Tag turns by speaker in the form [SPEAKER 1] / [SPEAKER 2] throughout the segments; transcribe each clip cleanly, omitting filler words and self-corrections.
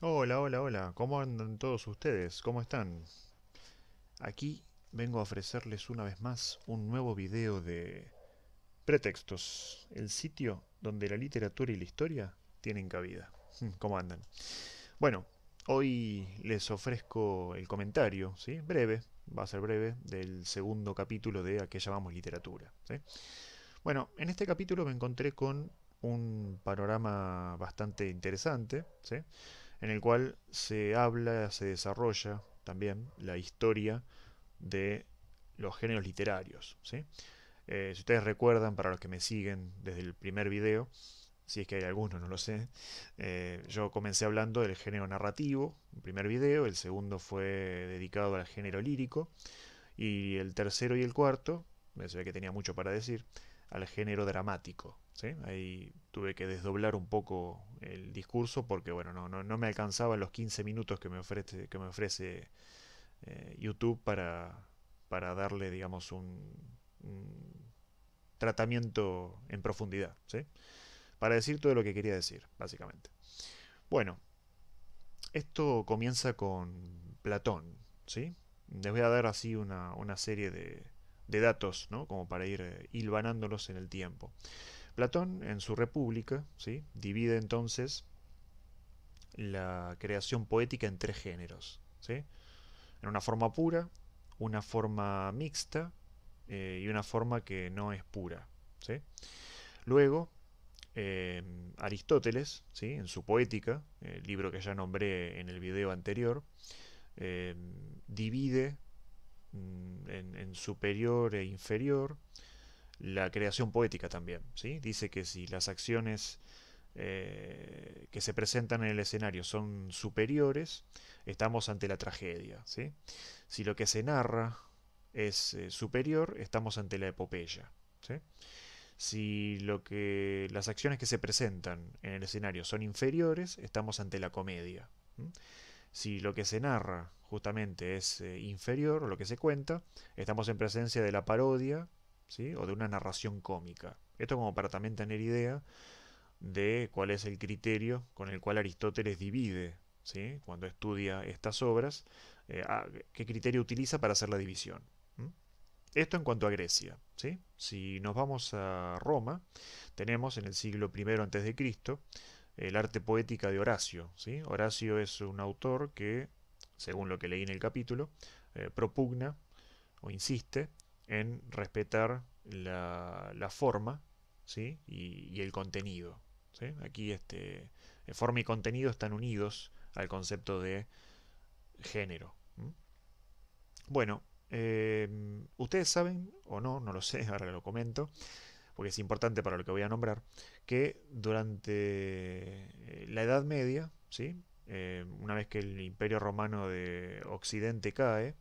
[SPEAKER 1] Hola, hola, hola. ¿Cómo andan todos ustedes? ¿Cómo están? Aquí vengo a ofrecerles una vez más un nuevo video de Pretextos, el sitio donde la literatura y la historia tienen cabida. ¿Cómo andan? Bueno, hoy les ofrezco el comentario, ¿sí? Breve, va a ser breve, del segundo capítulo de A qué llamamos literatura, ¿sí? Bueno, en este capítulo me encontré con un panorama bastante interesante, ¿sí? En el cual se habla, se desarrolla también la historia de los géneros literarios, ¿sí? Si ustedes recuerdan, para los que me siguen desde el primer video, si es que hay algunos, no lo sé, yo comencé hablando del género narrativo, el primer video, el segundo fue dedicado al género lírico, y el tercero y el cuarto, se ve que tenía mucho para decir, al género dramático. ¿Sí? Ahí tuve que desdoblar un poco el discurso porque bueno, no me alcanzaban los 15 minutos que me ofrece YouTube para darle, digamos, un tratamiento en profundidad. ¿Sí? Para decir todo lo que quería decir, básicamente. Bueno, esto comienza con Platón. ¿Sí? Les voy a dar así una serie de datos, ¿no? Como para ir hilvanándolos en el tiempo. Platón, en su República, ¿sí? Divide entonces la creación poética en tres géneros, ¿sí? En una forma pura, una forma mixta y una forma que no es pura, ¿sí? Luego, Aristóteles, ¿sí? En su Poética, el libro que ya nombré en el video anterior, eh, divide en superior e inferior la creación poética también, ¿sí? Dice que si las acciones que se presentan en el escenario son superiores, estamos ante la tragedia, ¿sí? Si lo que se narra es superior, estamos ante la epopeya, ¿sí? Si las acciones que se presentan en el escenario son inferiores, estamos ante la comedia. ¿Mm? Si lo que se narra justamente es inferior, o lo que se cuenta, estamos en presencia de la parodia, ¿sí? O de una narración cómica. Esto como para también tener idea de cuál es el criterio con el cual Aristóteles divide, ¿sí? Cuando estudia estas obras, qué criterio utiliza para hacer la división. ¿Mm? Esto en cuanto a Grecia, ¿sí? Si nos vamos a Roma, tenemos en el siglo I antes de Cristo el arte poética de Horacio, ¿sí? Horacio es un autor que, según lo que leí en el capítulo, propugna o insiste en respetar la forma, ¿sí? Y el contenido, ¿sí? Aquí forma y contenido están unidos al concepto de género. ¿Mm? Bueno, ustedes saben, o no, no lo sé, ahora lo comento, porque es importante para lo que voy a nombrar, que durante la Edad Media, ¿sí? Una vez que el Imperio Romano de Occidente cae,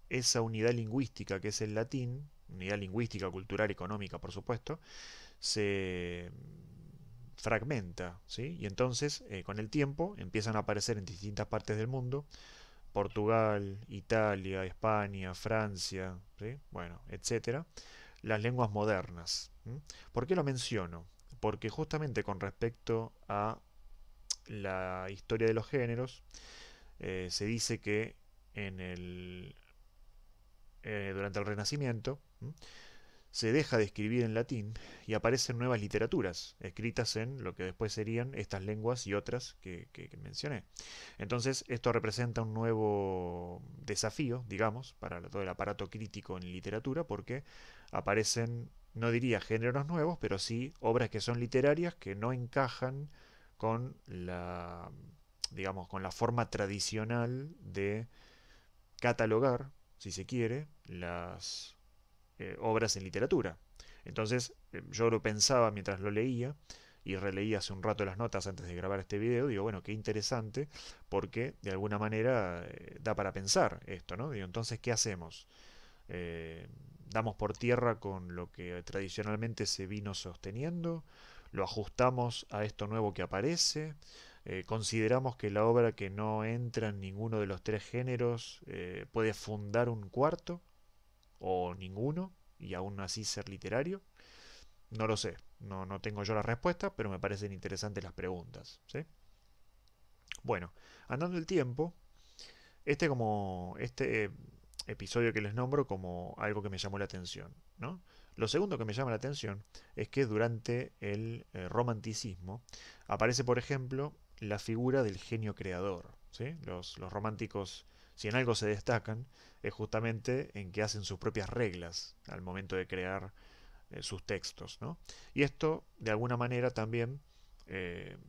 [SPEAKER 1] esa unidad lingüística que es el latín, unidad lingüística, cultural, económica, por supuesto, se fragmenta, ¿sí? Y entonces, con el tiempo, empiezan a aparecer en distintas partes del mundo, Portugal, Italia, España, Francia, ¿sí? Bueno, etcétera, las lenguas modernas. ¿Mm? ¿Por qué lo menciono? Porque justamente con respecto a la historia de los géneros, se dice que en durante el Renacimiento, se deja de escribir en latín y aparecen nuevas literaturas, escritas en lo que después serían estas lenguas y otras que mencioné. Entonces, esto representa un nuevo desafío, digamos, para todo el aparato crítico en literatura, porque aparecen, no diría géneros nuevos, pero sí obras que son literarias que no encajan con digamos, con la forma tradicional de catalogar, si se quiere, las obras en literatura. Entonces, yo lo pensaba mientras lo leía y releí hace un rato las notas antes de grabar este video. Digo, bueno, qué interesante, porque de alguna manera da para pensar esto, ¿no? Digo, entonces, ¿qué hacemos? Eh, ¿Damos por tierra con lo que tradicionalmente se vino sosteniendo? ¿Lo ajustamos a esto nuevo que aparece? ¿Consideramos que la obra que no entra en ninguno de los tres géneros puede fundar un cuarto? ¿O ninguno? Y aún así ser literario. No lo sé. no tengo yo la respuesta, pero me parecen interesantes las preguntas, ¿sí? Bueno, andando el tiempo, este episodio que les nombro como algo que me llamó la atención, ¿no? Lo segundo que me llama la atención es que durante el romanticismo aparece, por ejemplo, la figura del genio creador, ¿sí? Los románticos, si en algo se destacan, es justamente en que hacen sus propias reglas al momento de crear sus textos, ¿no? Y esto, de alguna manera, también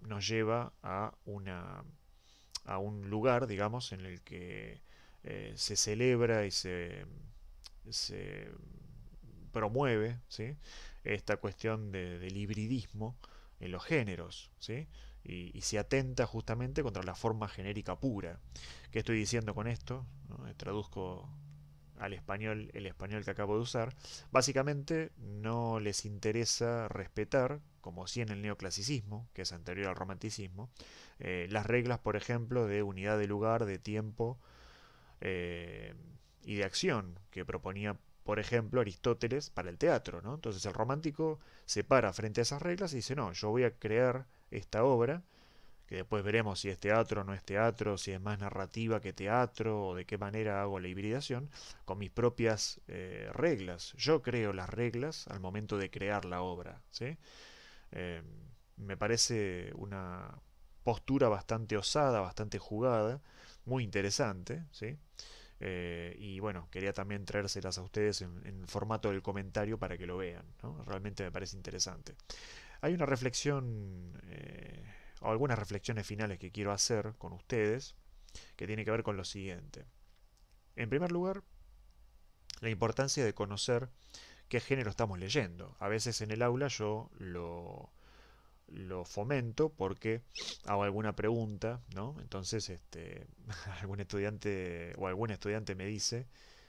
[SPEAKER 1] nos lleva a un lugar, digamos, en el que se celebra y se promueve, ¿sí? Esta cuestión del hibridismo en los géneros, ¿sí? Y se atenta justamente contra la forma genérica pura. ¿Qué estoy diciendo con esto? ¿No? Traduzco al español el español que acabo de usar. Básicamente no les interesa respetar, como si en el neoclasicismo, que es anterior al romanticismo, las reglas, por ejemplo, de unidad de lugar, de tiempo eh, y de acción que proponía, por ejemplo, Aristóteles para el teatro, ¿no? Entonces el romántico se para frente a esas reglas y dice, no, yo voy a crear esta obra, que después veremos si es teatro o no es teatro, si es más narrativa que teatro, o de qué manera hago la hibridación, con mis propias reglas. Yo creo las reglas al momento de crear la obra, ¿sí? Eh, Me parece una postura bastante osada, bastante jugada, muy interesante, ¿sí? Y bueno, quería también traérselas a ustedes en formato del comentario para que lo vean, ¿no? Realmente me parece interesante. Hay una reflexión, o algunas reflexiones finales que quiero hacer con ustedes, que tiene que ver con lo siguiente. En primer lugar, la importancia de conocer qué género estamos leyendo. A veces en el aula yo lo fomento porque hago alguna pregunta, ¿no? Entonces, algún estudiante o algún estudiante me dice,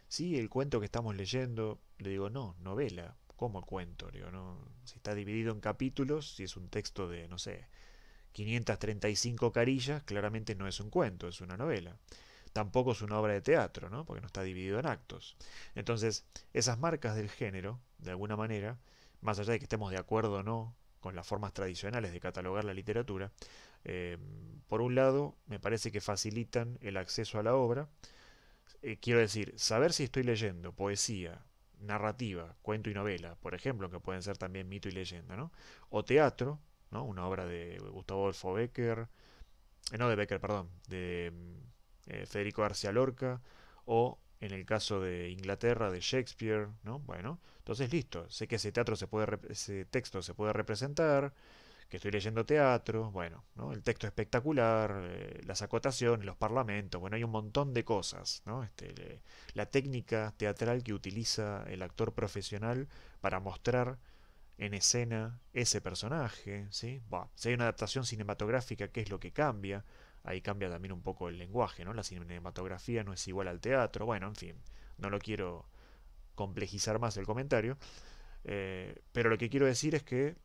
[SPEAKER 1] sí, el cuento que estamos leyendo, le digo, no, novela. ¿Cómo cuento? Le digo, no, si está dividido en capítulos, si es un texto de, no sé, 535 carillas, claramente no es un cuento, es una novela. Tampoco es una obra de teatro, ¿no? Porque no está dividido en actos. Entonces, esas marcas del género, de alguna manera, más allá de que estemos de acuerdo o no con las formas tradicionales de catalogar la literatura, eh, por un lado, me parece que facilitan el acceso a la obra. Quiero decir, saber si estoy leyendo poesía, narrativa, cuento y novela, por ejemplo, que pueden ser también mito y leyenda, ¿no? O teatro, ¿no? Una obra de Gustavo Adolfo Becker, no de Becker, perdón, de Federico García Lorca, o en el caso de Inglaterra, de Shakespeare, ¿no? Bueno, entonces listo, sé que ese teatro ese texto se puede representar, que estoy leyendo teatro, bueno, ¿no? El texto espectacular, las acotaciones, los parlamentos, bueno, hay un montón de cosas, ¿no? La técnica teatral que utiliza el actor profesional para mostrar en escena ese personaje, ¿sí? Bah, si hay una adaptación cinematográfica, ¿qué es lo que cambia? Ahí cambia también un poco el lenguaje, ¿no? La cinematografía no es igual al teatro, bueno, en fin, no lo quiero complejizar más el comentario, pero lo que quiero decir es que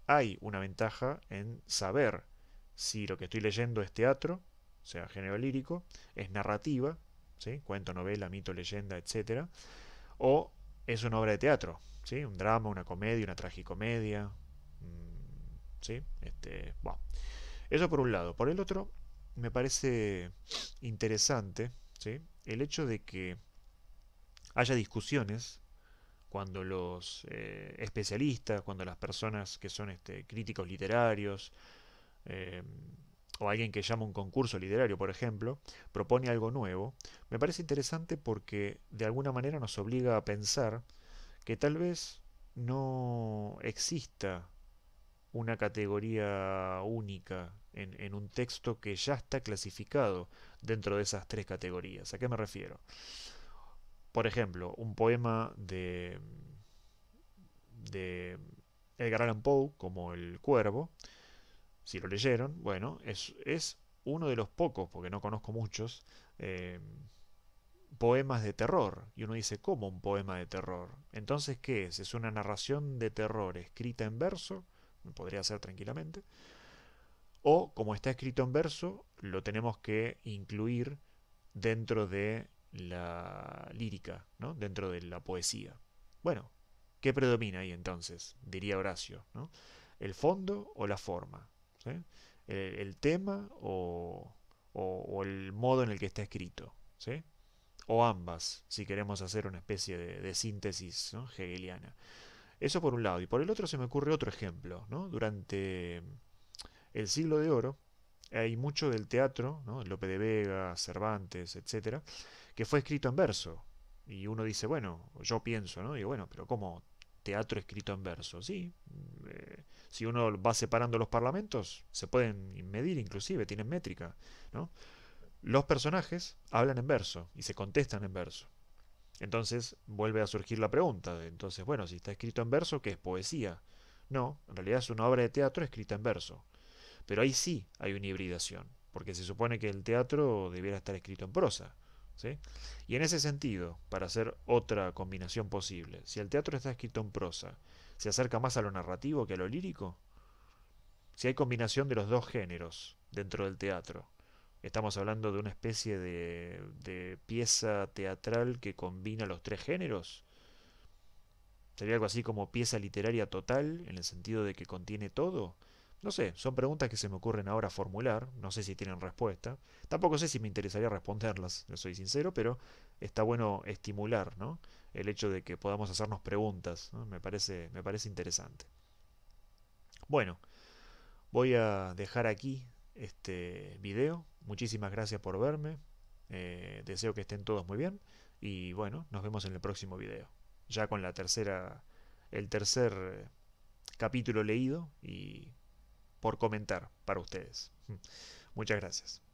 [SPEAKER 1] hay una ventaja en saber si lo que estoy leyendo es teatro, o sea, género lírico, es narrativa, ¿sí? Cuento, novela, mito, leyenda, etcétera, o es una obra de teatro, ¿sí? Un drama, una comedia, una tragicomedia, ¿sí? Bueno. Eso por un lado. Por el otro, me parece interesante, ¿sí? El hecho de que haya discusiones cuando los especialistas, cuando las personas que son críticos literarios, eh, o alguien que llama un concurso literario, por ejemplo, propone algo nuevo, me parece interesante porque de alguna manera nos obliga a pensar que tal vez no exista una categoría única en un texto que ya está clasificado dentro de esas tres categorías. ¿A qué me refiero? Por ejemplo, un poema de Edgar Allan Poe, como El Cuervo, si lo leyeron, bueno, es uno de los pocos, porque no conozco muchos, eh, poemas de terror. Y uno dice, ¿cómo un poema de terror? Entonces, ¿qué es? ¿Es una narración de terror escrita en verso? Podría ser tranquilamente. O, como está escrito en verso, lo tenemos que incluir dentro de la lírica, ¿no? Dentro de la poesía. Bueno, ¿qué predomina ahí entonces? Diría Horacio, ¿no? ¿El fondo o la forma? ¿Sí? ¿El tema o el modo en el que está escrito? ¿Sí? O ambas, si queremos hacer una especie de síntesis, ¿no?, hegeliana. Eso por un lado. Y por el otro se me ocurre otro ejemplo, ¿no? Durante el Siglo de Oro hay mucho del teatro, ¿no? Lope de Vega, Cervantes, etcétera, que fue escrito en verso. Y uno dice, bueno, yo pienso, ¿no? Digo, bueno, pero ¿cómo teatro escrito en verso? Sí, si uno va separando los parlamentos, se pueden medir inclusive, tienen métrica, ¿no? Los personajes hablan en verso y se contestan en verso. Entonces vuelve a surgir la pregunta, entonces, bueno, si está escrito en verso, ¿qué es poesía? No, en realidad es una obra de teatro escrita en verso. Pero ahí sí hay una hibridación, porque se supone que el teatro debiera estar escrito en prosa. ¿Sí? Y en ese sentido, para hacer otra combinación posible, si el teatro está escrito en prosa, ¿se acerca más a lo narrativo que a lo lírico? Si hay combinación de los dos géneros dentro del teatro, estamos hablando de una especie de pieza teatral que combina los tres géneros. ¿Sería algo así como pieza literaria total, en el sentido de que contiene todo? No sé, son preguntas que se me ocurren ahora formular, no sé si tienen respuesta. Tampoco sé si me interesaría responderlas, no soy sincero, pero está bueno estimular, ¿no?, el hecho de que podamos hacernos preguntas, ¿no? Me parece interesante. Bueno, voy a dejar aquí este video. Muchísimas gracias por verme. Deseo que estén todos muy bien. Y bueno, nos vemos en el próximo video. Ya con el tercer capítulo leído y por comentar para ustedes. Muchas gracias.